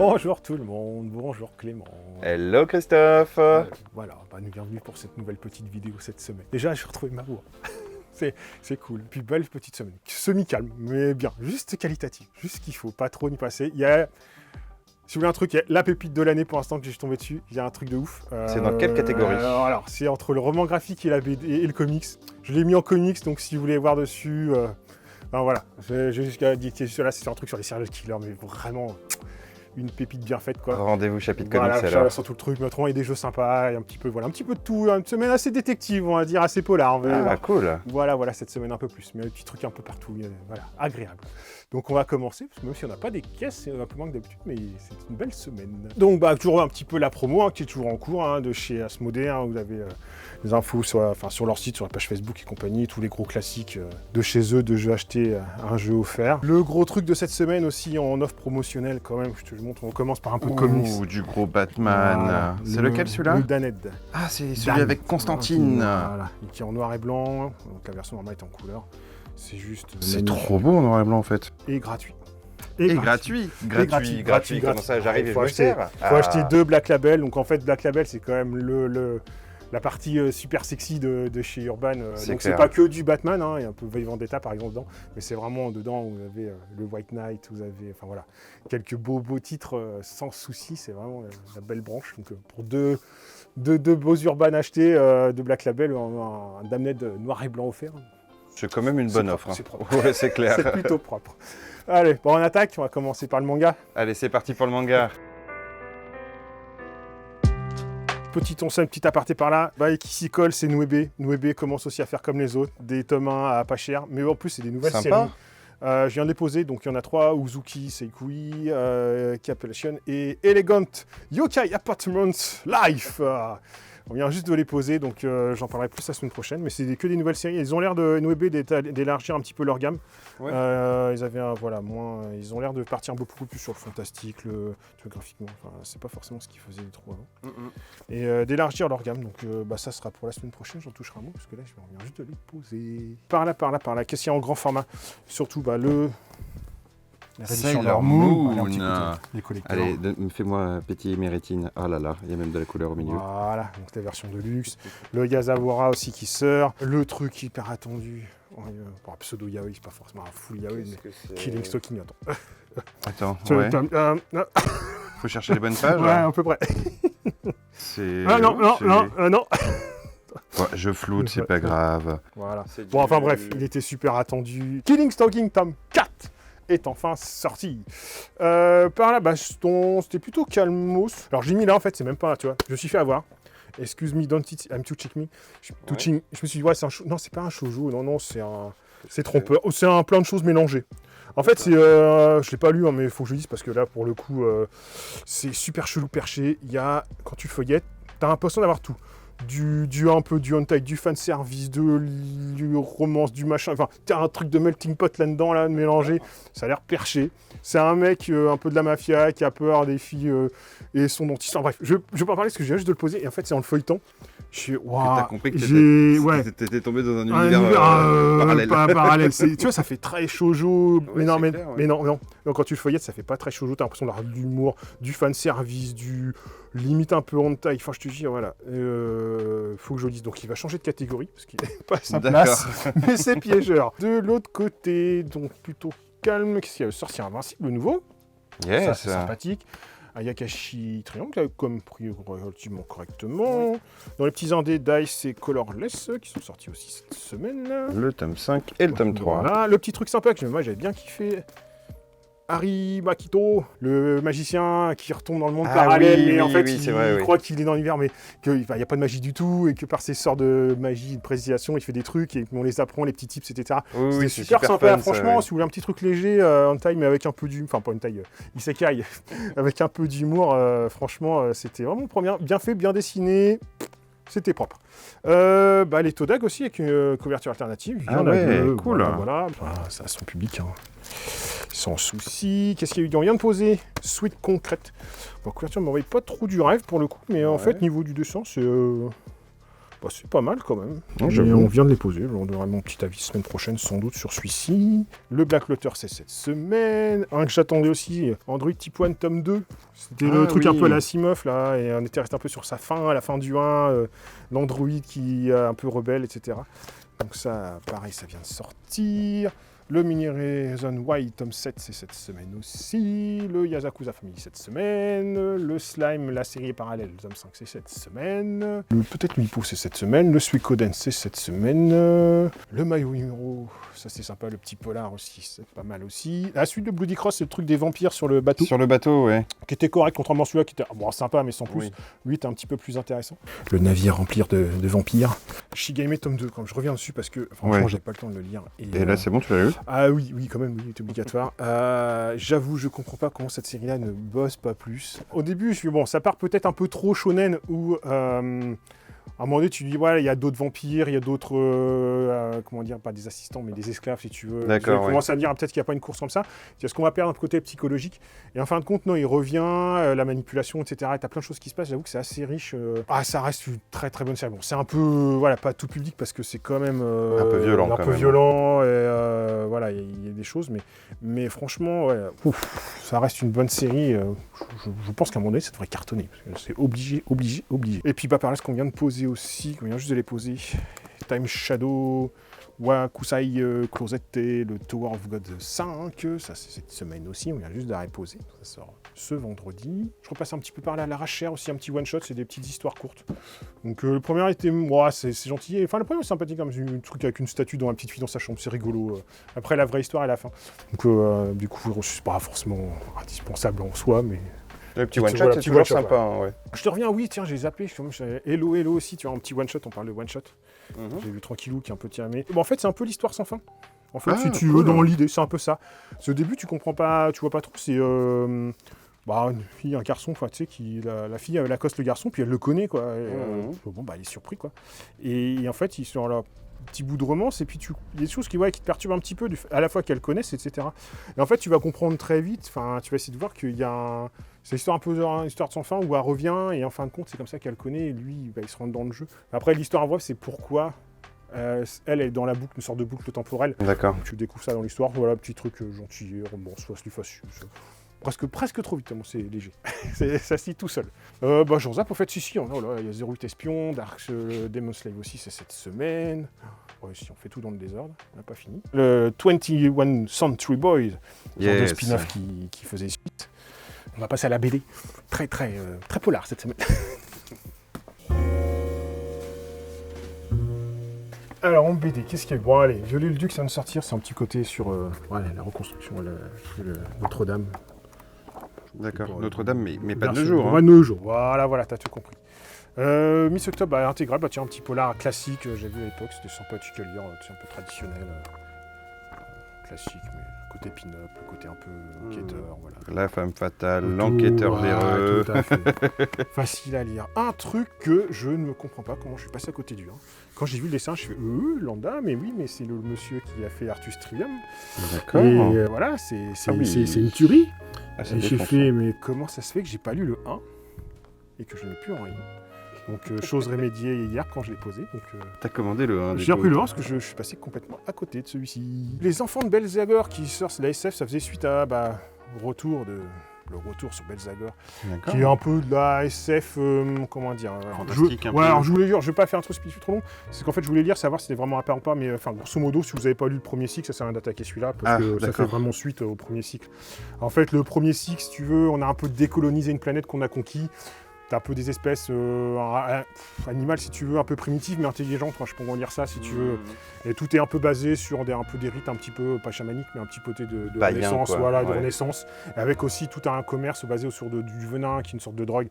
Bonjour tout le monde, bonjour Clément. Hello Christophe. Voilà, bienvenue pour cette nouvelle petite vidéo cette semaine. Déjà, j'ai retrouvé ma voix. C'est cool. Puis belle petite semaine. Semi-calme, mais bien. Juste qualitative. Juste ce qu'il faut. Pas trop n'y passer. Il y a... Si vous voulez un truc, il y a la pépite de l'année pour l'instant que j'ai tombé dessus. Il y a un truc de ouf. C'est dans quelle catégorie? Alors, c'est entre le roman graphique et la BD et le comics. Je l'ai mis en comics, donc si vous voulez voir dessus... Ben voilà. J'ai jusqu'à dire que cela, c'est un truc sur les serial killers, mais vraiment... Une pépite bien faite, quoi. Rendez-vous chapitre voilà, comics alors. Sur tout le truc, mais autrement, il y a des jeux sympas, et un petit peu de tout. Une semaine assez détective, on va dire, assez polar. Cool. Voilà, cette semaine un peu plus, mais des petits trucs un peu partout, voilà, agréable. Donc on va commencer, parce que même si on n'a pas des caisses, c'est un peu moins que d'habitude, mais c'est une belle semaine. Donc toujours un petit peu la promo, qui est toujours en cours, de chez Asmodée, vous avez les infos sur leur site, sur la page Facebook et compagnie, tous les gros classiques de chez eux, de jeux achetés, un jeu offert. Le gros truc de cette semaine aussi, en offre promotionnelle quand même, je te le montre, on commence par un peu de comics. Du gros Batman. Voilà. C'est lequel celui-là? Le Daned. Ah, c'est celui avec Constantine. Voilà, qui est en noir et blanc, donc la version normale est en couleur. C'est juste... C'est trop beau en noir et blanc en fait. Et gratuit. Et gratuit. Comment ça, j'arrive et je me sers? Faut acheter 2 Black Label, donc en fait Black Label c'est quand même la partie super sexy de chez Urban. Donc c'est pas que du Batman, il y a un peu V Vendetta par exemple dedans, mais c'est vraiment dedans, vous avez le White Knight, vous avez, enfin voilà, quelques beaux titres sans souci, c'est vraiment la belle branche. Donc pour deux beaux Urban achetés de Black Label, un Damned noir et blanc offert. C'est quand même une bonne offre. C'est propre. Ouais, c'est clair. C'est plutôt propre. Allez, bon, on attaque, on va commencer par le manga. Allez, c'est parti pour le manga. Petit aparté par là, qui s'y colle, c'est Nouébé. Nouébé commence aussi à faire comme les autres, des tomes 1 à pas cher, mais en plus c'est des nouvelles séries. Je viens de les poser, donc il y en a 3, Uzuki, Seikui, Capellation et Elegant Yokai Apartment Life. On vient juste de les poser, donc j'en parlerai plus la semaine prochaine, mais c'est que des nouvelles séries. Ils ont l'air de Nouébé d'élargir un petit peu leur gamme. Ouais. Ils ont l'air de partir beaucoup plus sur le fantastique, le graphiquement. Enfin, c'est pas forcément ce qu'ils faisaient trop avant. Et d'élargir leur gamme, donc ça sera pour la semaine prochaine. J'en toucherai un mot parce que là, je viens juste de les poser. Par là. Qu'est-ce qu'il y a en grand format? Surtout Sailor Moon. Les collecteurs. Allez, fais-moi pétiller mes rétines. Ah là là, il y a même de la couleur au milieu. Voilà, donc la version de luxe. Le Yazawara aussi qui sort. Le truc hyper attendu. Pour un pseudo yaoi, c'est pas forcément un full yaoi, mais Killing Stalking, attends, ouais. Faut chercher les bonnes pages. Ouais, à peu près. C'est... non. Ouais, je floute, c'est pas grave. Voilà. Bon, enfin bref, il était super attendu. Killing Stalking tome 4 est enfin sorti. Par là, c'était plutôt calmos. Alors j'ai mis là, en fait, c'est même pas, tu vois, je me suis fait avoir. Excuse me, don't it, I'm too check me. Je me suis dit, ouais, non, c'est pas un shoujo, non, c'est trompeur. C'est un plein de choses mélangées. En fait, je l'ai pas lu, mais il faut que je le dise, parce que là, pour le coup, c'est super chelou perché. Il y a, quand tu feuillettes, t'as l'impression d'avoir tout. Un peu du hentai, du fanservice, du romance, du machin, enfin, t'as un truc de melting pot là-dedans, là, mélangé, ça a l'air perché. C'est un mec, un peu de la mafia, qui a peur des filles et son dentiste. Bref, je vais pas parler parce que j'ai juste de le poser, et en fait, c'est en le feuilletant. T'as compris que t'étais tombé dans un univers parallèle. Tu vois, ça fait très shoujo, mais non. Donc, quand tu le feuillettes, ça fait pas très shoujo, t'as l'impression d'avoir de l'humour, du fanservice, limite un peu hentai. Enfin, je te dis, voilà, faut que je le dise. Donc, il va changer de catégorie, parce qu'il n'est pas à sa place, mais c'est piégeur. De l'autre côté, donc plutôt calme, qu'est-ce qu'il y a? Sorti Invincible, le nouveau. Yes. Ça, c'est sympathique. Ayakashi Triangle, comme pris relativement correctement. Dans les petits indés, Dice et Colorless, qui sont sortis aussi cette semaine. Le tome 5 et le tome 3. Voilà, le petit truc sympa que moi j'avais bien kiffé. Hari Makito, le magicien qui retombe dans le monde parallèle, mais en fait il croit qu'il est dans l'univers, mais qu'il n'y a pas de magie du tout, et que par ses sorts de magie, de précision, il fait des trucs, et on les apprend, les petits tips, etc. C'est super sympa, franchement, si vous voulez un petit truc léger, en taille, mais avec un peu d'humour, enfin pas une taille, isekai, avec un peu d'humour, franchement, c'était vraiment bien fait, bien dessiné. C'était propre. Les Todag aussi, avec une couverture alternative. Cool. Voilà. Ça a son public. Sans souci. Qu'est-ce qu'il y a eu? On vient de poser Suite Concrète. La couverture ne m'envoie pas trop du rêve pour le coup, mais en fait, niveau du dessin, Bah, c'est pas mal quand même. Non, Et on vient de les poser. On aura mon petit avis semaine prochaine, sans doute, sur celui-ci. Le Black Lotter, c'est cette semaine. Un que j'attendais aussi, Android Type 1 tome 2. C'était le truc un peu à la Asimov, là. Et on était resté un peu sur sa fin, à la fin du 1. L'Android qui est un peu rebelle, etc. Donc ça, pareil, ça vient de sortir. Le Mini Reason Why, tome 7, c'est cette semaine aussi. Le Yazakuza Family, cette semaine. Le Slime, la série parallèle, tome 5, c'est cette semaine. Peut-être Mipo, c'est cette semaine. Le Suikoden, c'est cette semaine. Le My Hero, ça c'est sympa. Le petit polar aussi, c'est pas mal aussi. La suite de Bloody Cross, c'est le truc des vampires sur le bateau. Sur le bateau, ouais. Qui était correct, contrairement à celui-là, qui était sympa, mais sans plus. Oui. Lui, était un petit peu plus intéressant. Le navire rempli de vampires. Shigame, tome 2, quand je reviens dessus, parce que franchement, j'avais pas le temps de le lire. Et là, c'est bon, tu l'as lu? Ah oui, quand même, oui, c'est obligatoire. J'avoue, je comprends pas comment cette série-là ne bosse pas plus. Au début, ça part peut-être un peu trop shonen, où à un moment donné, tu dis, voilà, il y a d'autres vampires, il y a d'autres, comment dire, pas des assistants, mais des esclaves, si tu veux. D'accord, Tu commences à dire, peut-être qu'il n'y a pas une course comme ça. Est-ce qu'on va perdre un côté psychologique? Et en fin de compte, non, il revient, la manipulation, etc. Et t'as plein de choses qui se passent. J'avoue que c'est assez riche. Ça reste une très très bonne série. Bon, c'est un peu, voilà, pas tout public parce que c'est quand même un peu violent. Et voilà, il y a des choses, mais franchement, ouais, ça reste une bonne série. Je pense qu'à un moment donné, ça devrait cartonner. C'est obligé. Et puis, par là, ce qu'on vient de poser aussi, qu'on vient juste de les poser, Time Shadow, Wakusai Closet, le Tower of God 5, ça c'est cette semaine aussi, on vient juste de la reposer. Ça sort ce vendredi. Je repasse un petit peu par là à l'arrachère aussi, un petit one-shot, c'est des petites histoires courtes. Donc le premier était, c'est gentil, enfin le premier est sympathique, comme un truc avec une statue dans la petite fille dans sa chambre, c'est rigolo. Après la vraie histoire à la fin. Donc du coup, c'est pas forcément indispensable en soi, mais... Le petit one-shot, c'est toujours sympa, ouais. Je te reviens, oui, tiens, j'ai zappé, Hello aussi, tu vois, un petit one-shot, on parle de one-shot. J'ai vu tranquillou qui est un peu tiré. En fait, c'est un peu l'histoire sans fin. En fait, si tu veux, dans l'idée, c'est un peu ça. Au début, tu comprends pas, tu vois pas trop, c'est une fille, un garçon, tu sais, la fille, elle accoste le garçon, puis elle le connaît, quoi. Et, elle est surpris, quoi. Et en fait, ils sont là. Petit bout de romance, et puis il y a des choses qui te perturbent un petit peu, à la fois qu'elle connaisse, etc. Et en fait, tu vas comprendre très vite, tu vas essayer de voir qu'il y a c'est une histoire de sans fin où elle revient, et en fin de compte, c'est comme ça qu'elle connaît, et lui, il se rentre dans le jeu. Après, l'histoire à voir, c'est pourquoi elle est dans la boucle, une sorte de boucle temporelle. D'accord. Donc, tu découvres ça dans l'histoire, voilà, petit truc gentil, romance, soit facile. Presque trop vite, tellement c'est léger. Ça se lit tout seul. J'en zappe, au fait, si, il y a 08 Espion, Dark Demon Slave aussi, c'est cette semaine. Ouais, si on fait tout dans le désordre, on n'a pas fini. Le 21 Century Boys, genre de spin-off qui faisait suite. On va passer à la BD. Très polar cette semaine. Alors en BD, qu'est-ce qu'il y a? Bon allez, Viollet-le-Duc, ça vient de sortir, c'est un petit côté sur la reconstruction, Notre-Dame. D'accord, Notre-Dame, mais pas de nos jours. Pas de nos jours, voilà, t'as tout compris. Miss Octobre, intégral, tiens, un petit polar classique, j'ai vu à l'époque, c'était sympathique à lire, c'est un peu traditionnel, classique, mais côté pin-up, côté un peu enquêteur, voilà. La femme fatale, l'enquêteur véreux. Tout à fait. Facile à lire. Un truc que je ne comprends pas, comment je suis passé à côté du. Quand j'ai vu le dessin, je fais Lambda, mais oui, mais c'est le monsieur qui a fait Artus Trium. D'accord. Et voilà, c'est une tuerie. Et j'ai fait, mais comment ça se fait que j'ai pas lu le 1 et que je n'ai plus en ligne? Donc, chose rémédiée hier quand je l'ai posé. T'as commandé le 1. J'ai repris le 1 parce que je suis passé complètement à côté de celui-ci. Les enfants de Belzagor qui sortent de la SF, ça faisait suite à le retour sur Belzagor, qui est un peu de la SF, comment dire, fantastique. Alors je voulais lire, je vais pas faire un truc spécifique trop long, c'est qu'en fait je voulais lire, savoir si c'était vraiment apparent ou pas, mais grosso modo, si vous avez pas lu le premier cycle, ça sert à rien d'attaquer celui-là, parce que ça fait vraiment suite au premier cycle. En fait, le premier cycle, si tu veux, on a un peu décolonisé une planète qu'on a conquis. T'as un peu des espèces animales, si tu veux, un peu primitives, mais intelligentes, je peux en dire ça, si tu veux. Et tout est un peu basé sur des rites un petit peu, pas chamaniques, mais un petit côté de renaissance, de renaissance. Avec aussi tout un commerce basé sur du venin, qui est une sorte de drogue.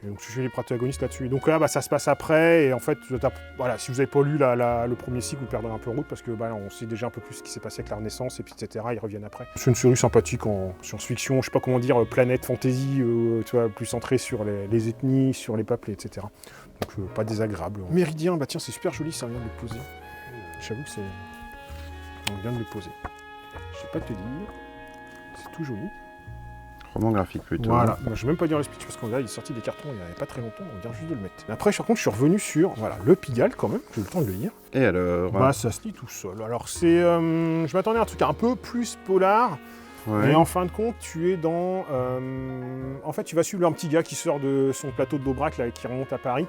Et donc je suis les protagonistes là-dessus. Et donc là, ça se passe après, et en fait, si vous n'avez pas lu le premier cycle, vous perdrez un peu en route, parce que on sait déjà un peu plus ce qui s'est passé avec la Renaissance, et puis etc. Ils reviennent après. C'est une série sympathique en science-fiction, je sais pas comment dire, planète fantasy, plus centrée sur les ethnies, sur les peuples, etc. Donc pas désagréable. Méridien, tiens, c'est super joli, ça vient de le poser. J'avoue que on vient de le poser. Je sais pas te dire, c'est tout joli. Roman graphique plutôt. Voilà, moi je vais même pas dire le speech parce qu'on il est sorti des cartons il n'y avait pas très longtemps, on vient juste de le mettre. Après, par contre, je suis revenu sur le Pigalle quand même, j'ai eu le temps de le lire. Et alors Bah, ça se lit tout seul. Alors, c'est. Je m'attendais à un truc un peu plus polar. Ouais. Et en fin de compte, tu es dans... En fait, tu vas suivre un petit gars qui sort de son plateau de d'Aubrac, là, qui remonte à Paris,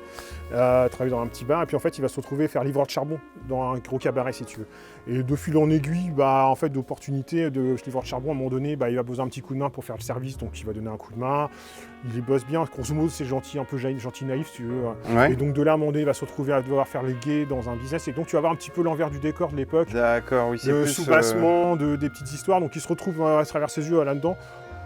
travaille dans un petit bar, et puis en fait, il va se retrouver faire livreur de charbon dans un gros cabaret, si tu veux. Et de fil en aiguille, bah, en fait, d'opportunité de livreur de charbon, à un moment donné, bah, il va poser un petit coup de main pour faire le service, donc il va donner un coup de main. Il les bosse bien, grosso modo, c'est gentil, un peu gentil naïf, si tu veux. Ouais. Et donc de là, à un moment donné, il va se retrouver à devoir faire les gays dans un business, et donc tu vas avoir un petit peu l'envers du décor de l'époque. D'accord, oui, c'est plus... sous-bassement, des petites histoires, donc il se retrouve à travers ses yeux là-dedans.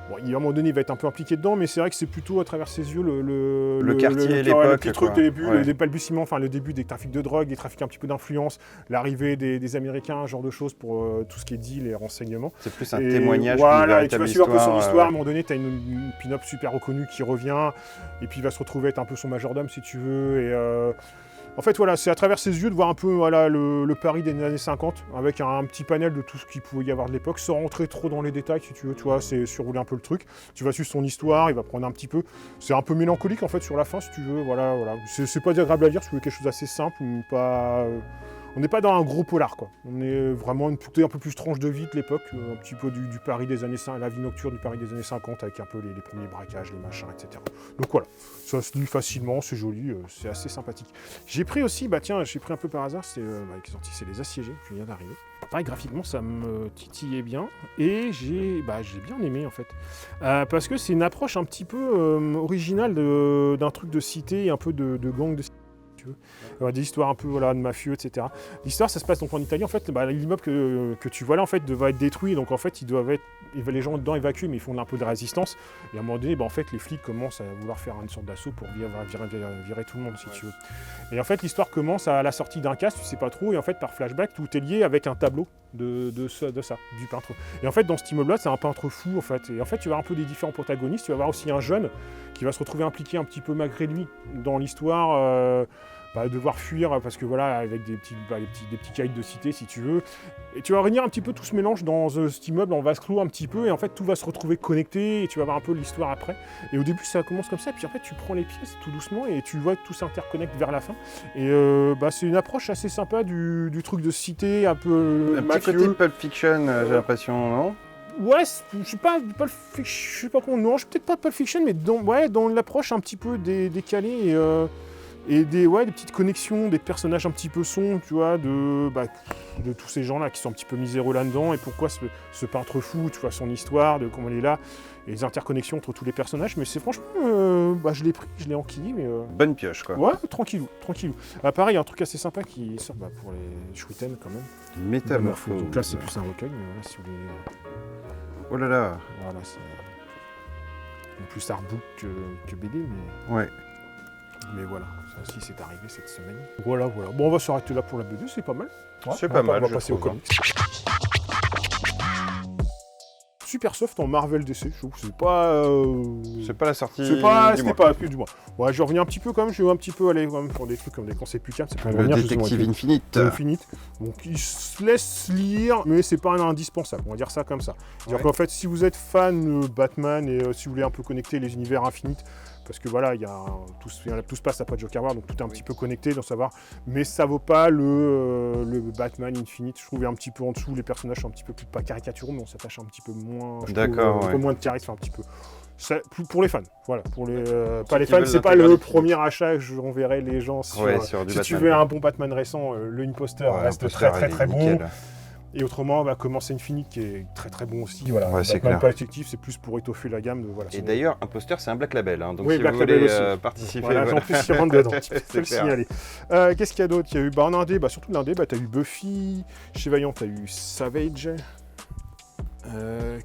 Bon, à un moment donné, il va être un peu impliqué dedans, mais c'est vrai que c'est plutôt à travers ses yeux le quartier, l'époque, le petit truc au début, le balbutiement, enfin le début des trafics de drogue, des trafics un petit peu d'influence, l'arrivée des Américains, ce genre de choses pour tout ce qui est deal et renseignements. C'est plus un témoignage. Voilà, et tu vas suivre un peu son histoire. À un moment donné, tu as une pin-up super reconnue qui revient, et puis il va se retrouver être un peu son majordome, si tu veux, et... En fait, voilà, c'est à travers ses yeux de voir un peu le Paris des années 50, avec un petit panel de tout ce qu'il pouvait y avoir de l'époque, sans rentrer trop dans les détails, si tu veux, tu vois, c'est surrouler un peu le truc. Tu vas suivre son histoire, il va prendre un petit peu... C'est un peu mélancolique, en fait, sur la fin, si tu veux, voilà. C'est pas agréable à lire, si tu veux quelque chose d'assez simple, ou pas... On n'est pas dans un gros polar, quoi. On est vraiment une poupée un peu plus tranche de vie de l'époque, un petit peu du Paris des années 50, la vie nocturne du Paris des années 50, avec un peu les premiers braquages, les machins, etc. Donc voilà, ça se lit facilement, c'est joli, c'est assez sympathique. J'ai pris aussi, j'ai pris un peu par hasard, c'est Les Assiégés, qui vient d'arriver. Pareil, graphiquement, ça me titillait bien, et j'ai bien aimé, en fait. Parce que c'est une approche un petit peu originale d'un truc de cité, un peu de gang de cité. Des histoires un peu de mafieux, etc. L'histoire, ça se passe donc en Italie. En fait, l'immeuble que tu vois là, en fait, va être détruit. Donc en fait, les gens dedans évacuent, mais ils font un peu de résistance. Et à un moment donné, en fait, les flics commencent à vouloir faire une sorte d'assaut pour virer tout le monde, si tu veux. Et en fait, l'histoire commence à la sortie d'un casque, tu sais pas trop. Et en fait, par flashback, tout est lié avec un tableau de ça, du peintre. Et en fait, dans cet immeuble-là, c'est un peintre fou, en fait. Et en fait, tu vas avoir un peu des différents protagonistes. Tu vas avoir aussi un jeune qui va se retrouver impliqué un petit peu malgré lui dans l'histoire. Devoir fuir parce que avec des petits caïds de cité, si tu veux. Et tu vas réunir un petit peu tout ce mélange dans cet immeuble en vase clos un petit peu, et en fait tout va se retrouver connecté, et tu vas voir un peu l'histoire après. Et au début ça commence comme ça, et puis en fait tu prends les pièces tout doucement, et tu vois que tout s'interconnecte vers la fin. Et c'est une approche assez sympa du truc de cité, un peu mafieux. Petit côté Pulp Fiction, j'ai l'impression, non ? Ouais, je sais pas comment, je peut-être pas Pulp Fiction, mais dans l'approche un petit peu décalée, et des petites connexions, des personnages un petit peu sombres, tu vois, de tous ces gens-là qui sont un petit peu miséreux là-dedans, et pourquoi ce peintre fou, tu vois, son histoire, de comment il est là, et les interconnexions entre tous les personnages. Mais c'est franchement, je l'ai pris, je l'ai enquillé, mais... Bonne pioche, quoi. Ouais, tranquillou. Pareil, un truc assez sympa qui sort pour les Schwitten, quand même. Métamorphose. Donc là, c'est plus un recueil, mais voilà, si vous voulez... Oh là là. Voilà, c'est... plus artbook que BD, mais... Ouais. Mais voilà, ça aussi c'est arrivé cette semaine. Voilà. Bon, on va s'arrêter là pour la BD, c'est pas mal. Ouais, c'est pas mal, on va passer au comics. Super soft en Marvel DC, je trouve. C'est pas... C'est pas la sortie du mois. Ouais, je reviens un petit peu quand même, je vais un petit peu aller quand même pour des trucs comme des concepts plus calmes. Le Détective Infinite. Donc il se laisse lire, mais c'est pas un indispensable, on va dire ça comme ça. C'est-à-dire qu'en fait, si vous êtes fan de Batman et si vous voulez un peu connecter les univers infinites, parce que voilà, tout se passe après Joker War, donc tout est un petit peu connecté, d'en savoir. Mais ça vaut pas le Batman Infinite. Je trouvais un petit peu en dessous, les personnages sont un petit peu plus, pas caricaturaux, mais on s'attache un petit peu moins. D'accord, un peu moins de charisme, un petit peu. Pour les fans, voilà. Pour les pas les fans, c'est pas le premier achat que j'enverrai les gens sur. Sur du si Batman. Tu veux un bon Batman récent, le Imposter reste très bon. Et autrement, c'est Infinite qui est très très bon aussi. Voilà. Ouais, c'est clair. Pas effectif, c'est plus pour étoffer la gamme. Et d'ailleurs, Imposter, c'est un Black Label. Hein, donc oui, si Black vous voulez participer. participer. En plus, il rentre dedans. Tu peux le signaler. Qu'est-ce qu'il y a d'autre ? Il y a eu en indé, surtout l'indé, tu as eu Buffy. Chez Vaillant, tu as eu Savage.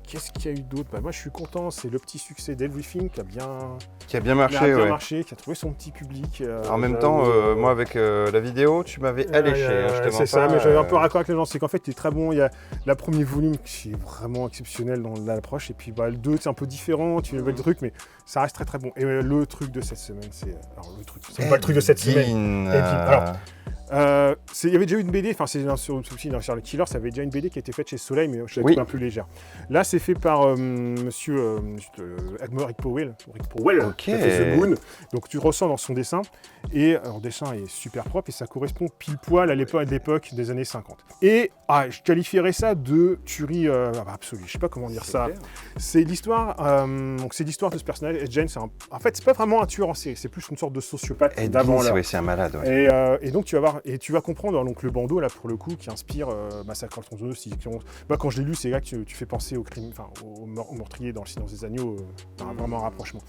Qu'est-ce qu'il y a eu d'autre ? Moi je suis content, c'est le petit succès d'Everything qui a bien marché, qui a trouvé son petit public. En même temps, moi avec la vidéo, tu m'avais alléché. C'est ça, mais j'avais un peu raccord avec les gens, c'est qu'en fait il est très bon, il y a le premier volume qui est vraiment exceptionnel dans l'approche, et puis le 2 c'est un peu différent, tu vois le truc, mais ça reste très très bon. Et le truc de cette semaine, c'est pas le truc de cette semaine. il y avait déjà eu une BD, enfin c'est sur Serial Killer, ça avait déjà une BD qui a été faite chez Soleil, mais je l'ai trouvé un peu légère. Là, c'est fait par monsieur Rick Powell, qui a fait The Moon. Donc tu ressens dans son dessin, et leur dessin est super propre, et ça correspond pile poil à l'époque des années 50. Et je qualifierais ça de tuerie absolue, je sais pas comment dire ça. Clair. C'est l'histoire de ce personnage, Ed Gein, en fait, c'est pas vraiment un tueur en série, c'est plus une sorte de sociopathe d'avant là. Oui, c'est un malade. Ouais. Et donc tu vas comprendre donc le bandeau là pour le coup qui inspire Massacre à la tronçonneuse. Quand je l'ai lu, c'est là que tu fais penser au crime, enfin au meurtrier dans Le Silence des agneaux, vraiment un rapprochement.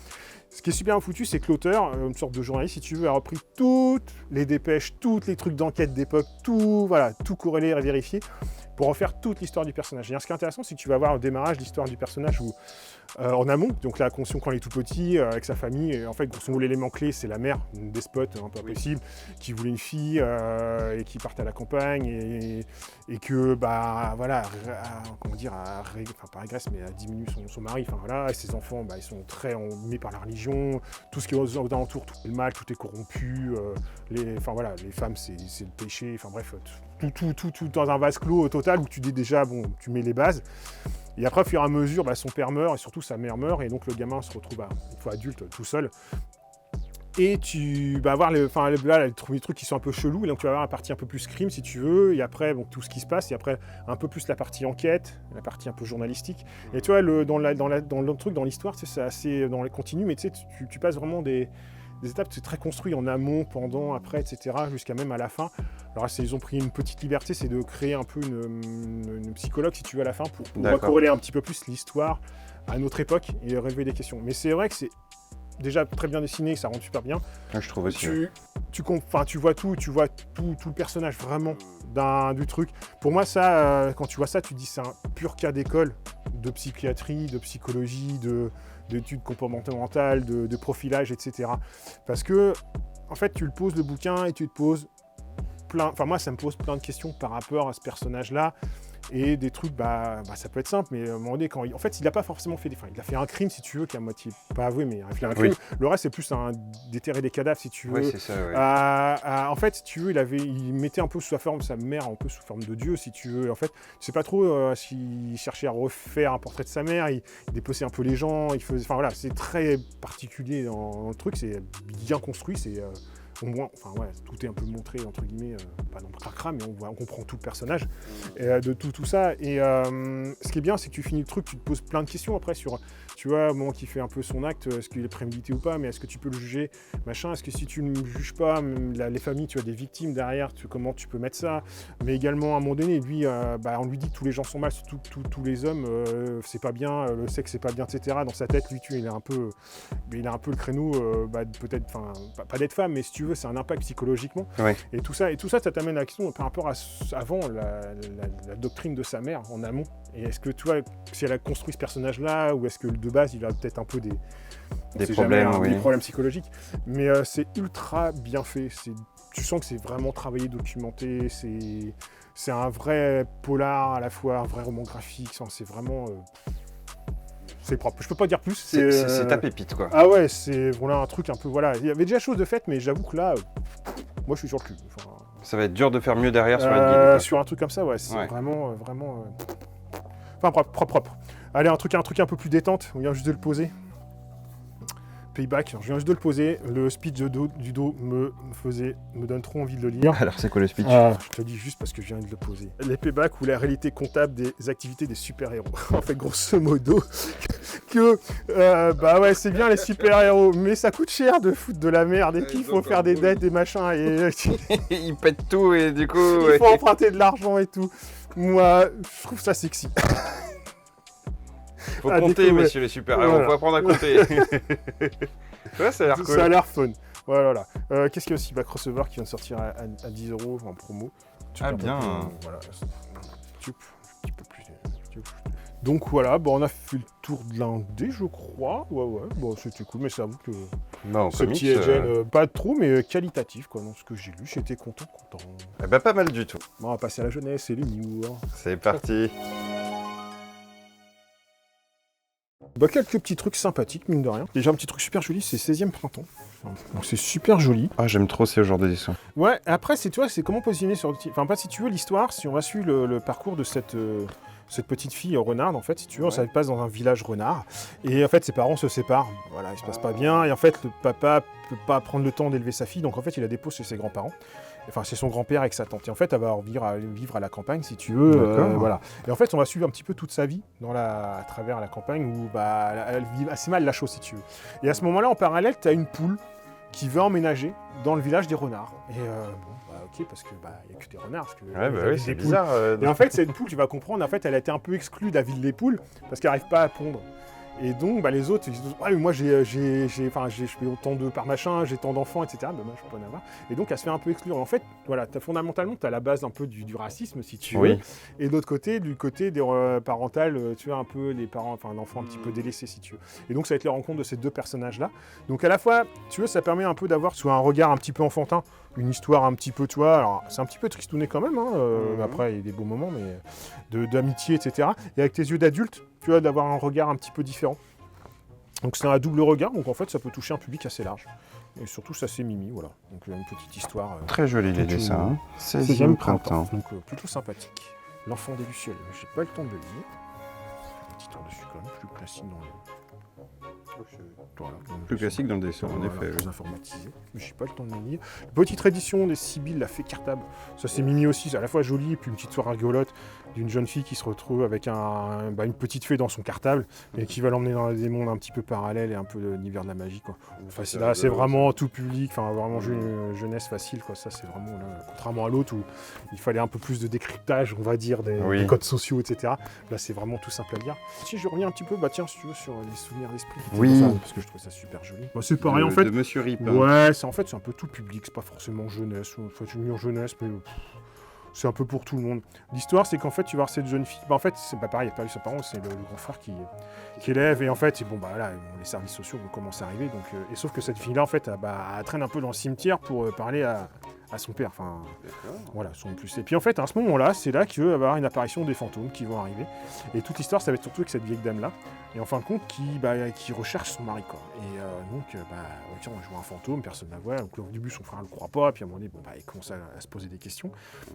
Ce qui est super foutu, c'est que l'auteur, une sorte de journaliste, si tu veux, a repris toutes les dépêches, tous les trucs d'enquête d'époque, tout corrélé et vérifié pour en faire toute l'histoire du personnage. Et ce qui est intéressant, c'est que tu vas voir au démarrage l'histoire du personnage où, en amont, donc la conscience quand il est tout petit, avec sa famille, et en fait, grosso modo, l'élément clé, c'est la mère, une despote un peu impossible, qui voulait une fille et qui partait à la campagne et que, pas régresse, mais elle diminue son mari, enfin voilà, et ses enfants, ils sont très mis par la religion, tout ce qui est aux alentours, tout est mal, tout est corrompu, les femmes, c'est le péché, enfin bref, tout dans un vase clos total où tu dis déjà, tu mets les bases. Et après, au fur et à mesure, son père meurt et surtout sa mère meurt. Et donc le gamin se retrouve une fois adulte tout seul. Et tu vas avoir les trucs qui sont un peu chelous. Et donc tu vas avoir la partie un peu plus crime si tu veux. Et après, tout ce qui se passe. Et après, un peu plus la partie enquête, la partie un peu journalistique. Et tu vois, dans le truc, dans l'histoire, c'est assez dans les continues. Mais tu sais, tu passes vraiment des étapes, c'est très construit en amont, pendant, après, etc., jusqu'à même à la fin. Alors ils ont pris une petite liberté, c'est de créer un peu une psychologue, si tu veux, à la fin, pour pouvoir corréler un petit peu plus l'histoire à notre époque et relever des questions. Mais c'est vrai que c'est déjà très bien dessiné, ça rend super bien. Je trouve aussi. Tu vois tout le personnage vraiment du truc. Pour moi, ça, quand tu vois ça, tu dis c'est un pur cas d'école de psychiatrie, de psychologie, d'études comportementales, de profilage, etc. Parce que, en fait, tu le poses le bouquin et tu te poses moi, ça me pose plein de questions par rapport à ce personnage-là. Et des trucs, ça peut être simple, mais à un moment donné, en fait, il n'a pas forcément fait il a fait un crime, si tu veux, qui est à moitié pas avoué, mais il a fait un crime. Le reste, c'est plus déterrer des cadavres, si tu veux. Oui, c'est ça, oui. En fait, si tu veux, il mettait un peu sous sa mère, un peu sous forme de Dieu, si tu veux. En fait, je sais pas trop s'il cherchait à refaire un portrait de sa mère, il dépeçait un peu les gens, c'est très particulier dans le truc, c'est bien construit, c'est... Au moins, tout est un peu montré, entre guillemets, pas non plus cracra, mais on comprend tout le personnage, de tout ça. Et ce qui est bien, c'est que tu finis le truc, tu te poses plein de questions après sur, tu vois, au moment qu'il fait un peu son acte, est-ce qu'il est prémédité ou pas, mais est-ce que tu peux le juger, machin, est-ce que si tu ne le juges pas, les familles, tu as des victimes derrière, comment tu peux mettre ça, mais également, à un moment donné, lui, on lui dit que tous les gens sont mal, tous les hommes, c'est pas bien, le sexe, c'est pas bien, etc. Dans sa tête, lui, il a un peu le créneau, peut-être, pas d'être femme, mais si tu veux, c'est un impact psychologiquement. Ouais. Et tout ça, ça t'amène à la question par rapport à avant la doctrine de sa mère en amont. Et est-ce que tu vois, si elle a construit ce personnage-là, ou est-ce que de base il a peut-être un peu des problèmes psychologiques. Mais c'est ultra bien fait. Tu sens que c'est vraiment travaillé, documenté. C'est un vrai polar à la fois, un vrai roman graphique. C'est vraiment. C'est propre. Je peux pas dire plus. C'est ta pépite, quoi. Ah ouais, c'est un truc un peu, Il y avait déjà chose de fait, mais j'avoue que là, moi je suis sur le cul. Ça va être dur de faire mieux derrière sur la guide. Sur un truc comme ça, c'est vraiment... propre. Allez, un truc un peu plus détente, on vient juste de le poser. Payback, je viens juste de le poser. Le speech du dos me donne trop envie de le lire. Alors, c'est quoi le speech? Je te le dis juste parce que je viens de le poser. Les paybacks ou la réalité comptable des activités des super-héros. En fait, grosso modo, c'est bien les super-héros, mais ça coûte cher de foutre de la merde et qu'il faut faire des dettes, des machins et... Ils pètent tout et du coup... Il faut emprunter de l'argent et tout. Moi, je trouve ça sexy. Faut compter, messieurs les super-héros, faut apprendre à compter. Ouais, ça a l'air cool. Ça a l'air fun. Voilà. Qu'est-ce qu'il y a aussi? Crossover qui vient de sortir à 10 € en promo. Bien. Voilà. Un petit peu plus. Donc voilà, on a fait le tour de l'indé, je crois. Ouais. C'était cool, mais ça avoue que ce petit Ed, pas trop, mais qualitatif, quoi. Dans ce que j'ai lu, j'étais content. Pas mal du tout. On va passer à la jeunesse et l'humour. C'est parti. Quelques petits trucs sympathiques, mine de rien. Déjà un petit truc super joli, c'est 16e printemps. Donc c'est super joli. Ah, j'aime trop ce genre d'édition. Ouais, après, tu vois, c'est comment positionner sur... Enfin, pas si tu veux, l'histoire, si on va suivre le parcours de cette petite fille renarde, en fait, si tu veux, ça passe dans un village renard. Et en fait, ses parents se séparent. Voilà, il se passe pas bien. Et en fait, le papa peut pas prendre le temps d'élever sa fille. Donc en fait, il la dépose chez ses grands-parents. Enfin, c'est son grand-père avec sa tante. Et en fait, elle va vivre à la campagne, si tu veux. Voilà. Et en fait, on va suivre un petit peu toute sa vie à travers la campagne où elle vit assez mal la chose, si tu veux. Et à ce moment-là, en parallèle, tu as une poule qui veut emménager dans le village des renards. Et ok, parce que il y a que des renards. Parce que, c'est bizarre. Et en fait, cette poule, tu vas comprendre, en fait, elle a été un peu exclue de la ville des poules parce qu'elle n'arrive pas à pondre. Et donc, les autres, ils disent « Ouais, mais moi, je fais autant de par machin, j'ai tant d'enfants, etc. » Moi, je peux pas en avoir. Et donc, elle se fait un peu exclure. En fait, voilà, fondamentalement, tu as la base un peu du racisme, si tu veux. Et de l'autre côté, du côté des parentales, tu as un peu les parents, enfin, l'enfant un petit peu délaissé, si tu veux. Et donc, ça va être les rencontres de ces deux personnages-là. Donc, à la fois, tu veux, ça permet un peu d'avoir soit un regard un petit peu enfantin, une histoire un petit peu, tu vois, alors c'est un petit peu tristouné quand même, hein, après il y a des beaux moments, mais d'amitié, etc. Et avec tes yeux d'adulte, tu vois, d'avoir un regard un petit peu différent. Donc c'est un double regard, donc en fait ça peut toucher un public assez large. Et surtout ça c'est mimi, voilà. Donc une petite histoire. Très joli les dessins. 16e printemps. Donc plutôt sympathique. L'enfant des Lucioles, j'ai pas eu le temps de le lire. Petit tour dessus quand même, plus classique dans le... Voilà, plus classique dans le dessin, en effet. Plus informatisé, mais j'ai pas le temps de le lire. Petite édition des Sibyl, la fée cartable. Ça c'est mimi aussi, c'est à la fois joli et puis une petite soirée rigolote d'une jeune fille qui se retrouve avec une petite fée dans son cartable et qui va l'emmener dans des mondes un petit peu parallèles et un peu l'univers de la magie, quoi. Enfin, c'est vraiment tout public, enfin vraiment jeunesse facile, quoi. Ça c'est vraiment là, contrairement à l'autre où il fallait un peu plus de décryptage, on va dire, des codes sociaux, etc. Là c'est vraiment tout simple à lire. Si je reviens un petit peu, tiens, si tu veux, sur les souvenirs d'esprit. Oui. Parce que je trouve ça super joli. C'est pareil en fait. De Monsieur Rip. Ouais, c'est un peu tout public, c'est pas forcément jeunesse. Enfin, tu veux dire jeunesse, mais c'est un peu pour tout le monde. L'histoire, c'est qu'en fait, tu vas voir cette jeune fille. En fait, c'est pas pareil, il n'y a pas eu ses parents, c'est le grand frère qui élève. Et en fait, là, les services sociaux vont commencer à arriver. Donc, et sauf que cette fille-là, en fait, elle traîne un peu dans le cimetière pour parler à son père. Enfin, voilà, son plus. Et puis en fait, à ce moment-là, c'est là qu'il va y avoir une apparition des fantômes qui vont arriver. Et toute l'histoire, ça va être surtout avec cette vieille dame-là. Et en fin de compte, qui recherche son mari, quoi. Et donc, tiens, on joue un fantôme, personne ne la voit. Donc, au début, son frère ne le croit pas. Puis à un moment donné, il commence à se poser des questions.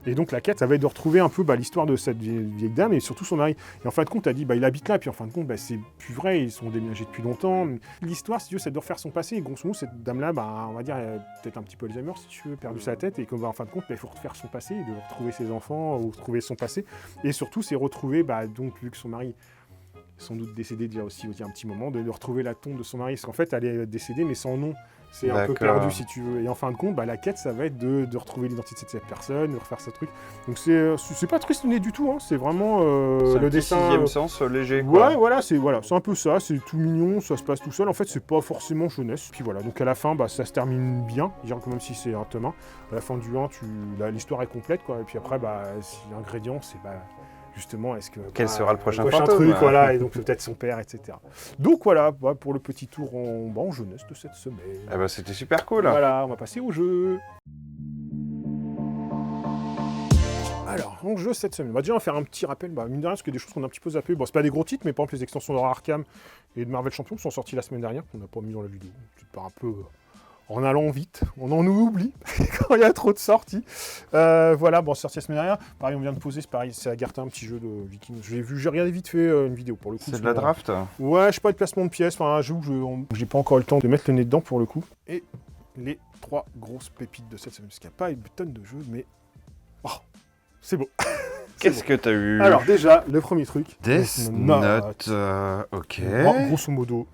Et donc, la quête, ça va être de retrouver un peu l'histoire de cette vieille dame et surtout son mari. Et en fin de compte, elle dit, il habite là. Puis en fin de compte, c'est plus vrai. Ils sont déménagés depuis longtemps. L'histoire, si tu veux, c'est de refaire son passé. Et grosso modo, cette dame-là, on va dire, elle a peut-être un petit peu Alzheimer, si tu veux, perdu sa tête. Et qu'en fin de compte, il faut refaire son passé, de retrouver ses enfants ou retrouver son passé. Et surtout, c'est retrouver, donc, vu que son mari sans doute décédée déjà aussi un petit moment, de retrouver la tombe de son mari, parce qu'en fait elle est décédée mais sans nom, c'est un peu perdu si tu veux, et en fin de compte la quête ça va être de retrouver l'identité de cette personne, de refaire ce truc, donc c'est pas tristouné du tout, hein. C'est vraiment le dessin... C'est un sens léger, quoi. Ouais, voilà, c'est un peu ça, c'est tout mignon, ça se passe tout seul, en fait c'est pas forcément jeunesse, puis voilà, donc à la fin ça se termine bien, même si c'est un tome 1, à la fin du 1, l'histoire est complète, quoi, et puis après l'ingrédient c'est justement, est-ce que... Quel sera le prochain truc, voilà, et donc peut-être son père, etc. Donc voilà, pour le petit tour en jeunesse de cette semaine. C'était super cool. Voilà, on va passer au jeu. Alors, en jeu cette semaine, déjà on va faire un petit rappel, mine de rien, parce que des choses qu'on a un petit peu zappées. C'est pas des gros titres, mais par exemple les extensions de Arkham et de Marvel Champions sont sorties la semaine dernière, qu'on n'a pas mis dans la vidéo. C'est pas un peu... en allant vite, on en oublie quand il y a trop de sorties. Voilà, sorti la semaine dernière. Pareil, on vient de poser, c'est pareil, c'est Agartha, un petit jeu de Vikings. J'ai regardé vite fait une vidéo pour le coup. C'est de la draft. Ouais, je sais pas, de placement de pièces, un jeu où j'ai pas encore eu le temps de mettre le nez dedans pour le coup. Et les 3 grosses pépites de cette semaine, parce qu'il n'y a pas une tonne de jeux, mais... c'est beau. Qu'est-ce que t'as eu? Alors déjà, le premier truc. Death Note, ok. Grosso modo.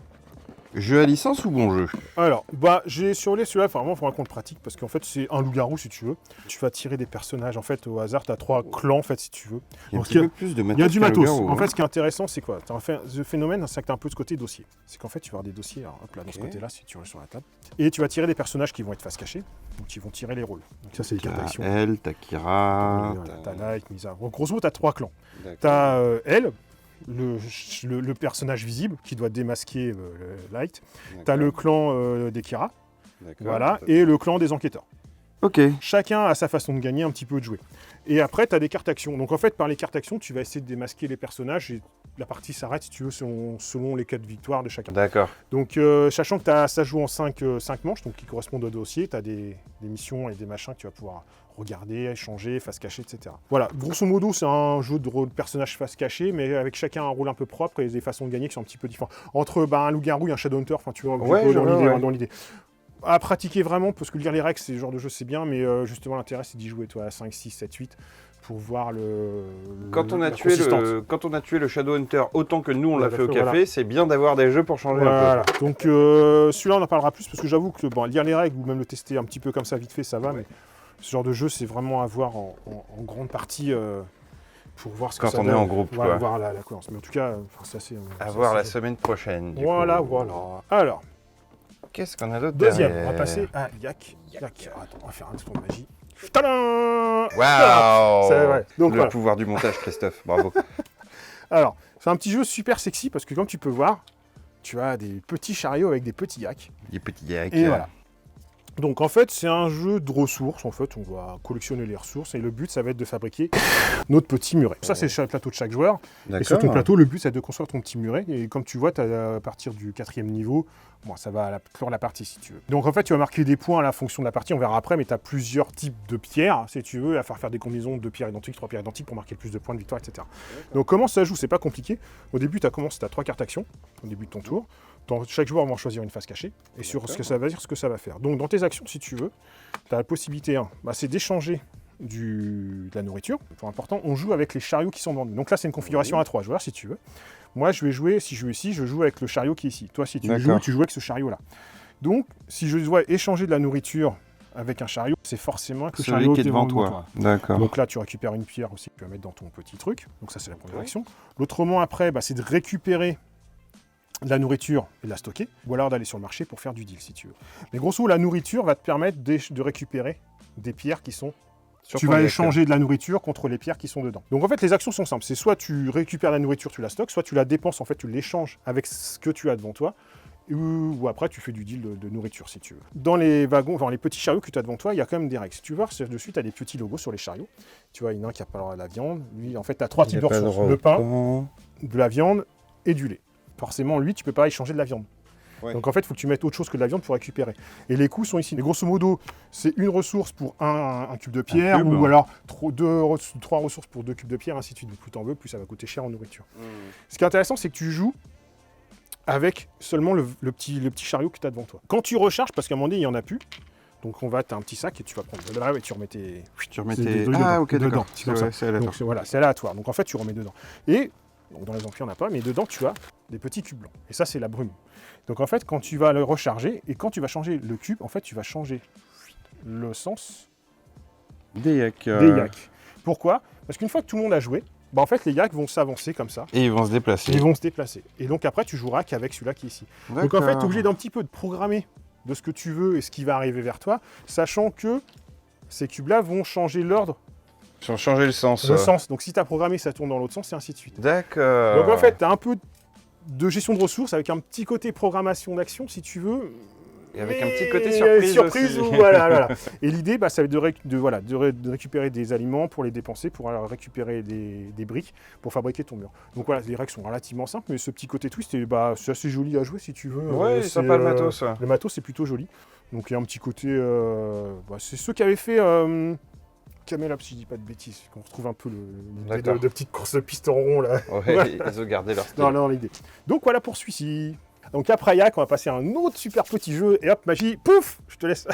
Jeu à licence ou bon jeu? Alors, j'ai survolé celui-là, vraiment, il faudra qu'on le pratique, parce qu'en fait, c'est un loup-garou, si tu veux. Tu vas tirer des personnages, en fait, au hasard, tu as 3 clans, en fait, si tu veux. Il y a un petit peu plus de matos. Il y a du matos. En fait, ce qui est intéressant, c'est quoi? Le phénomène, c'est que tu as un peu ce côté dossier. C'est qu'en fait, tu vas avoir des dossiers, dans ce côté-là, si tu restes sur la table. Et tu vas tirer des personnages qui vont être face cachée, donc ils vont tirer les rôles. Donc ça, c'est les cartes d'action. T'as Elle, t'as Kira... T'as Light, Misa. En grosso modo, tu as 3 clans. T'as Elle, le personnage visible qui doit démasquer le Light. T'as le clan des Kira, voilà, et le clan des enquêteurs. Ok. Chacun a sa façon de gagner, un petit peu de jouer. Et après, tu as des cartes actions. Donc en fait, par les cartes actions, tu vas essayer de démasquer les personnages la partie s'arrête, si tu veux, selon les cas de victoire de chacun. D'accord. Donc, sachant que ça joue en 5 manches, donc qui correspondent au dossier, tu as des missions et des machins que tu vas pouvoir regarder, échanger, face cachée, etc. Voilà, grosso modo, c'est un jeu de rôle personnage face cachée, mais avec chacun un rôle un peu propre et des façons de gagner qui sont un petit peu différentes. Entre un loup-garou et un Shadowhunter, enfin, tu vois, dans l'idée. À pratiquer vraiment, parce que lire les règles, c'est le genre de jeu, c'est bien, mais justement, l'intérêt, c'est d'y jouer, toi, à 5, 6, 7, 8, pour voir Quand on a tué le Shadowhunter autant que nous, on l'a fait au café, c'est bien d'avoir des jeux pour changer un peu. Donc, celui-là, on en parlera plus, parce que j'avoue que lire les règles, ou même le tester un petit peu comme ça, vite fait, ça va, mais ce genre de jeu, c'est vraiment à voir en grande partie pour voir ce que ça donne. Quand on est en groupe, quoi. Voir la cohérence. Mais en tout cas, c'est assez... à voir la semaine prochaine. Voilà. Alors, qu'est-ce qu'on a d'autre deuxième, on va passer à Yak. Attends, on va faire un tour de magie. Waouh. Donc, le pouvoir du montage, Christophe, bravo. Alors, c'est un petit jeu super sexy, parce que comme tu peux voir, tu as des petits chariots avec des petits yaks. Des petits yaks. Et voilà. Donc en fait, c'est un jeu de ressources. En fait, on va collectionner les ressources et le but, ça va être de fabriquer notre petit muret. Ça, c'est sur le plateau de chaque joueur. Et sur ton plateau, le but, c'est de construire ton petit muret. Et comme tu vois, à partir du 4e niveau, ça va clore la partie si tu veux. Donc en fait, tu vas marquer des points à la fonction de la partie. On verra après, mais tu as plusieurs types de pierres, si tu veux, à faire des combinaisons de pierres identiques, 3 pierres identiques pour marquer le plus de points de victoire, etc. Donc comment ça joue? C'est pas compliqué. Au début, tu as 3 cartes actions au début de ton tour. Chaque joueur va choisir une face cachée et sur ce que ça va dire, ce que ça va faire. Donc dans tes actions, si tu veux, tu as la possibilité, c'est d'échanger de la nourriture. Pour important, on joue avec les chariots qui sont vendus. Donc là, c'est une configuration à 3 joueurs, si tu veux. Moi, je vais jouer, si je joue ici, je joue avec le chariot qui est ici. Toi, si tu joues, tu joues avec ce chariot-là. Donc, si je dois échanger de la nourriture avec un chariot, c'est forcément que le chariot qui est devant toi. D'accord. Donc là, tu récupères une pierre aussi que tu vas mettre dans ton petit truc. Donc ça, c'est la première action. L'autrement, après, c'est de récupérer de la nourriture et de la stocker, ou alors d'aller sur le marché pour faire du deal, si tu veux. Mais grosso modo, la nourriture va te permettre de récupérer des pierres qui sont... Tu vas échanger de la nourriture contre les pierres qui sont dedans. Donc en fait, les actions sont simples. C'est soit tu récupères la nourriture, tu la stockes, soit tu la dépenses, en fait, tu l'échanges avec ce que tu as devant toi, ou après, tu fais du deal de nourriture, si tu veux. Dans les wagons, les petits chariots que tu as devant toi, il y a quand même des règles. Si tu vois, dessus, tu as des petits logos sur les chariots. Tu vois, il y en a un qui a pas le droit à la viande. Lui, en fait, tu as 3 types de ressources. Le pain, de la viande et du lait. Forcément, lui, tu peux pas échanger de la viande. Ouais. Donc en fait, il faut que tu mettes autre chose que de la viande pour récupérer. Et les coûts sont ici. Mais grosso modo, c'est une ressource pour un cube de pierre, ou alors 3 ressources pour 2 cubes de pierre, ainsi de suite. Plus t'en veux, plus ça va coûter cher en nourriture. Ce qui est intéressant, c'est que tu joues avec seulement le petit chariot que tu as devant toi. Quand tu recharges, parce qu'à un moment donné, il n'y en a plus, donc tu as un petit sac et tu vas prendre le drive et tu remets tes... dedans. C'est aléatoire. Donc voilà, c'est aléatoire. Donc en fait, tu remets dedans. Et donc dans les amplis, il n'y en a pas, mais dedans, tu as des petits cubes blancs. Et ça, c'est la brume. Donc en fait, quand tu vas le recharger, et quand tu vas changer le cube, en fait, tu vas changer le sens des yaks. Pourquoi? Parce qu'une fois que tout le monde a joué, en fait, les yaks vont s'avancer comme ça. Et ils vont se déplacer. Et donc après, tu joueras qu'avec celui-là qui est ici. Donc en fait, tu es obligé d'un petit peu de programmer de ce que tu veux et ce qui va arriver vers toi, sachant que ces cubes-là vont changer l'ordre. Ils vont changer le sens. Donc si tu as programmé, ça tourne dans l'autre sens, et ainsi de suite. D'accord. Donc en fait, tu as un peu de gestion de ressources avec un petit côté programmation d'action, si tu veux. Et avec un petit côté surprise aussi. Voilà. Et l'idée, ça va être de récupérer des aliments pour les dépenser, pour récupérer des briques pour fabriquer ton mur. Donc voilà, les règles sont relativement simples, mais ce petit côté twist, c'est assez joli à jouer si tu veux. Ouais, c'est sympa le matos. Le matos, c'est plutôt joli. Donc il y a un petit côté... c'est ceux qui avaient fait... Camel Up, si je dis pas de bêtises, qu'on retrouve un peu de petites courses de piston rond là. Ouais, ils ont gardé leur style. Non, l'idée. Donc voilà pour celui-ci. Donc après Yak, on va passer à un autre super petit jeu, et hop, magie, pouf, je te laisse.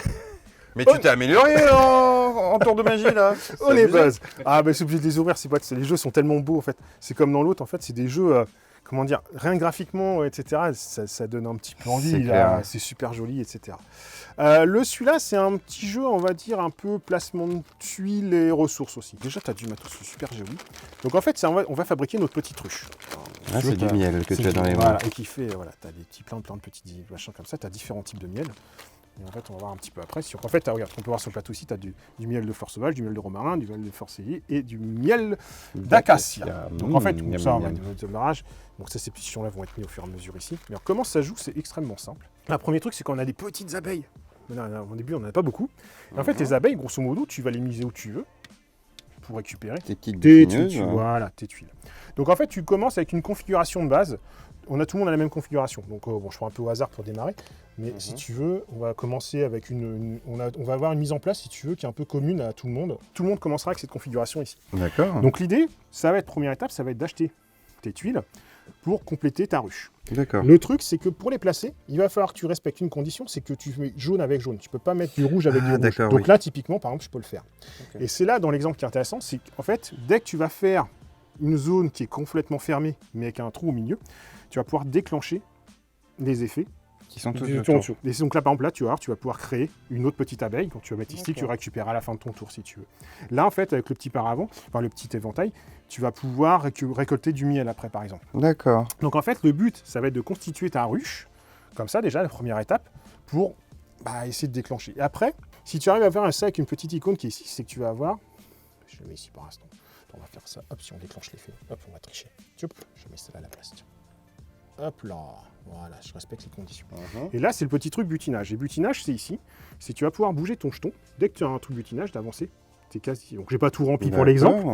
Mais tu t'es amélioré en tour de magie là. On est buzz. C'est obligé de les ouvrir, les jeux sont tellement beaux en fait. C'est comme dans l'autre, en fait, c'est des jeux, rien que graphiquement, etc., ça donne un petit peu envie, c'est super joli, etc. Celui-là, c'est un petit jeu, on va dire, un peu placement de tuiles et ressources aussi. Déjà, tu as du matos, c'est super joli. Donc en fait, on va fabriquer notre petite ruche. C'est du miel que tu as dans les mains. Et qui fait, tu as des petits plein de petits machins comme ça, tu as différents types de miel. Et en fait, on va voir un petit peu après. En fait, regarde, on peut voir sur le plateau ici, tu as du miel de fleur sauvage, du miel de romarin, du miel de forcélier et du miel d'acacia. Donc en fait, tout ça, on va de l'orage. Donc ces pétitions-là vont être mises au fur et à mesure ici. Mais alors, comment ça joue? C'est extrêmement simple. Le premier truc, c'est qu'on a des petites abeilles. Au début, on n'en a pas beaucoup. Et en fait, les abeilles, grosso modo, tu vas les miser où tu veux. pour récupérer tes tuiles. Voilà, tes tuiles. Donc en fait, tu commences avec une configuration de base. Tout le monde a la même configuration. Donc bon, je prends un peu au hasard pour démarrer. Mais si tu veux, on va commencer avec on va avoir une mise en place, si tu veux, qui est un peu commune à tout le monde. Tout le monde commencera avec cette configuration ici. D'accord. Donc l'idée, ça va être, première étape, ça va être d'acheter tes tuiles pour compléter ta ruche. D'accord. Le truc, c'est que pour les placer, il va falloir que tu respectes une condition, c'est que tu mets jaune avec jaune. Tu peux pas mettre du rouge avec du rouge. Donc là, typiquement, par exemple, je peux le faire. Okay. Et c'est là, dans l'exemple qui est intéressant, c'est qu'en fait, dès que tu vas faire une zone qui est complètement fermée, mais avec un trou au milieu, tu vas pouvoir déclencher les effets qui sont tout autour. Et donc là, par exemple, là, tu vas pouvoir créer une autre petite abeille. Quand tu vas mettre ici, tu récupères à la fin de ton tour, si tu veux. Là, en fait, avec le petit paravent, enfin le petit éventail, tu vas pouvoir récolter du miel après, par exemple. D'accord. Donc en fait, le but, ça va être de constituer ta ruche, comme ça déjà, la première étape, pour essayer de déclencher. Et après, si tu arrives à faire ça avec une petite icône qui est ici, c'est que tu vas avoir... Je le mets ici pour l'instant. On va faire ça. Hop, si on déclenche l'effet. Hop, on va tricher. Hop, je mets ça là à la place. Hop là. Voilà, je respecte les conditions. Et là, c'est le petit truc butinage. Et butinage, c'est ici. C'est tu vas pouvoir bouger ton jeton. Dès que tu as un truc butinage, d'avancer. T'es quasi... Donc, j'ai pas tout rempli pour l'exemple.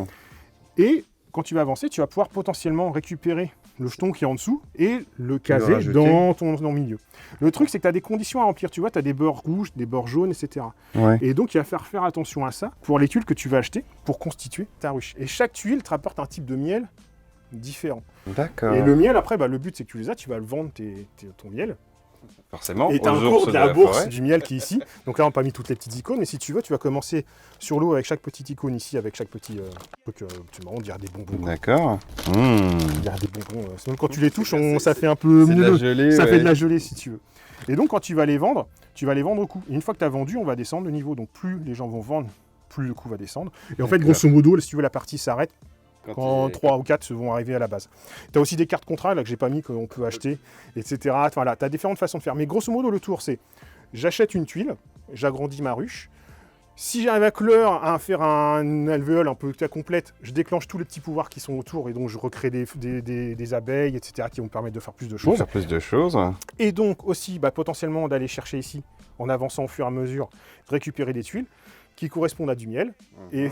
Et quand tu vas avancer, tu vas pouvoir potentiellement récupérer le jeton qui est en dessous et le caser dans ton milieu. Le truc, c'est que tu as des conditions à remplir. Tu vois, tu as des bords rouges, des bords jaunes, etc. Ouais. Et donc, il va falloir faire attention à ça pour les tuiles que tu vas acheter pour constituer ta ruche. Et chaque tuile te rapporte un type de miel différent. D'accord. Et le miel, après, le but, c'est que tu les as, tu vas le vendre ton miel. Forcément. Et tu as la bourse du miel qui est ici. Donc là, on n'a pas mis toutes les petites icônes. Mais si tu veux, tu vas commencer sur l'eau avec chaque petite icône ici, avec chaque petit truc. C'est marrant, on dirait des bonbons. D'accord. On dirait des bonbons. Même quand tu les touches, ça fait un peu moelleux. Ça fait de la gelée, si tu veux. Et donc, quand tu vas les vendre au coup. Et une fois que tu as vendu, on va descendre le niveau. Donc, plus les gens vont vendre, plus le coût va descendre. Et en fait, grosso modo, si tu veux, la partie s'arrête quand 3 ou 4 vont arriver à la base. Tu as aussi des cartes contrats là, que j'ai pas mis, qu'on peut acheter, etc. Voilà, tu as différentes façons de faire. Mais grosso modo, le tour, c'est j'achète une tuile, j'agrandis ma ruche. Si j'arrive à faire un alvéole un peu complète, je déclenche tous les petits pouvoirs qui sont autour et donc je recrée des abeilles, etc. qui vont me permettre de faire plus de choses. Et donc aussi, potentiellement, d'aller chercher ici, en avançant au fur et à mesure, récupérer des tuiles qui correspondent à du miel et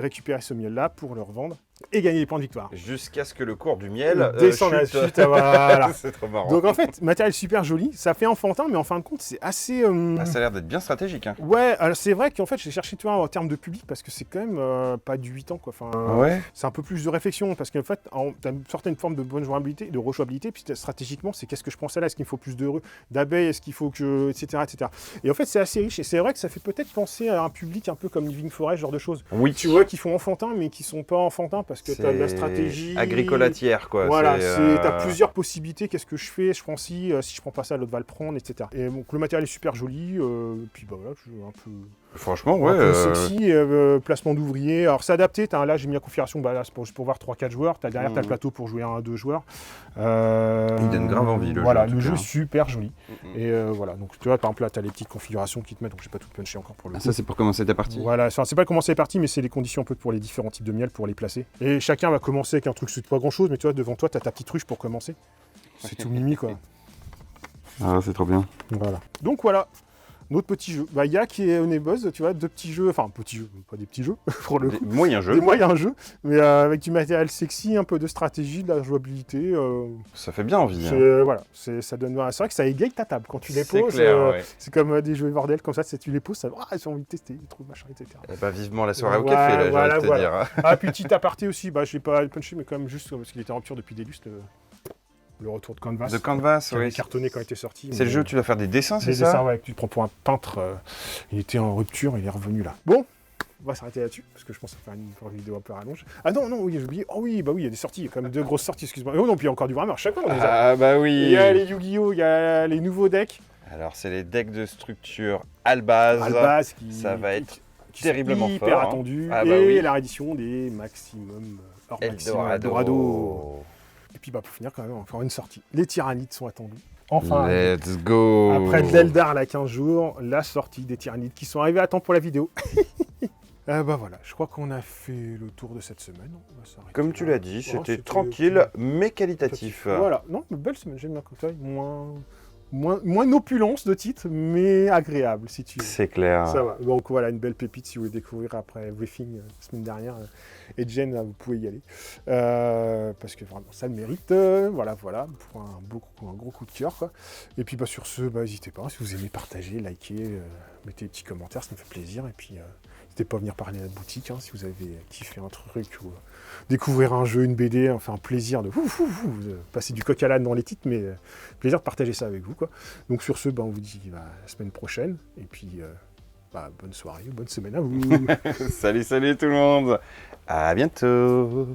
récupérer ce miel-là pour le revendre et gagner des points de victoire. Jusqu'à ce que le cours du miel descende à la chute. Voilà. C'est trop marrant. Donc en fait, matériel super joli, ça fait enfantin, mais en fin de compte, c'est assez... ça a l'air d'être bien stratégique. Hein. Ouais, alors c'est vrai qu'en fait, j'ai cherché en termes de public, parce que c'est quand même pas du 8 ans, quoi. Enfin, c'est un peu plus de réflexion, parce qu'en fait, tu as une certaine forme de bonne jouabilité, de rejouabilité, puis stratégiquement, c'est qu'est-ce que je pense là, est-ce qu'il me faut plus d'abeilles, est-ce qu'il faut que... etc., etc. Et en fait, c'est assez riche, et c'est vrai que ça fait peut-être penser à un public un peu comme Living Forest, ce genre de choses. Oui. Tu vois, qui font enfantin, mais qui sont pas enfantins, parce que tu as de la stratégie... Agricolatière, quoi. Voilà, tu as plusieurs possibilités, qu'est-ce que je fais, je prends si je prends pas ça, l'autre va le prendre, etc. Et donc le matériel est super joli, puis voilà, je suis un peu... Franchement, ouais. Un peu sexy, placement d'ouvriers. Alors c'est adapté, là j'ai mis la configuration, là c'est pour voir 3-4 joueurs, derrière t'as le plateau pour jouer 1 à 2 joueurs. Il donne grave envie le jeu. Voilà, le jeu est super joli. Et voilà, donc tu vois, par exemple là t'as les petites configurations qui te mettent, donc j'ai pas tout punché encore pour le coup. Ça c'est pour commencer ta partie. Voilà, c'est pas commencer la partie, mais c'est les conditions un peu pour les différents types de miel pour les placer. Et chacun va commencer avec un truc, c'est pas grand chose, mais tu vois, devant toi t'as ta petite ruche pour commencer. C'est tout mimi quoi. Ah c'est trop bien. Voilà. Donc voilà. Notre petit jeu. Yak et Onebuzz, tu vois, 2 petits jeux, enfin petits jeux, pas des petits jeux, pour le coup. Des moyens jeux. Des moyens jeux, mais avec du matériel sexy, un peu de stratégie, de la jouabilité. Ça fait bien envie. Voilà, ça donne. C'est vrai que ça égaye ta table quand tu les poses. C'est comme des jeux bordel comme ça, tu les poses, ça j'ai envie de tester, des trucs, machin, etc. Et vivement la soirée au café, là, j'ai envie de te dire. Ah, puis petit aparté aussi, je l'ai pas punché, mais quand même juste parce qu'il était en rupture depuis Délus. Le retour de Canvas. De Canvas, oui. Cartonné quand il était sorti. C'est le jeu où tu vas faire des dessins, c'est ça? Des dessins, ouais, que tu te prends pour un peintre. Il était en rupture, il est revenu là. Bon, on va s'arrêter là-dessus, parce que je pense faire une vidéo un peu rallonge. Ah non, oui, j'ai oublié. Oh oui, il y a des sorties, il y a quand même 2 grosses sorties, excuse-moi. Oh non, puis il y a encore du Warhammer, chaque fois on les a. Ah bah oui. Il y a les Yu-Gi-Oh, il y a les nouveaux decks. Alors, c'est les decks de structure Albaz. Ça va être terriblement fort. Hyper attendu. Et la réédition des Maximum Eldorado. Et puis pour finir quand même, encore une sortie. Les Tyrannides sont attendus. Enfin, let's go. Après l'Eldar, là, 15 jours, la sortie des Tyrannides qui sont arrivés à temps pour la vidéo. Voilà, je crois qu'on a fait le tour de cette semaine. Comme tu l'as dit, c'était tranquille mais qualitatif. Voilà, non, belle semaine, j'aime bien comme ça. moins opulence de titre, mais agréable, si tu veux. C'est clair. Ça va. Donc voilà, une belle pépite si vous voulez découvrir après Briefing la semaine dernière. Et Jen, là, vous pouvez y aller. Parce que vraiment, ça le mérite. Voilà, pour un gros coup de cœur, quoi. Et puis sur ce, n'hésitez pas, si vous aimez partager, liker, mettez des petits commentaires, ça me fait plaisir. Et puis, n'hésitez pas à venir parler à la boutique, si vous avez kiffé un truc ou découvrir un jeu, une BD, enfin un plaisir de passer du coq à l'âne dans les titres, mais plaisir de partager ça avec vous, quoi. Donc sur ce, on vous dit la semaine prochaine, et puis bonne soirée, bonne semaine à vous. Salut tout le monde, à bientôt.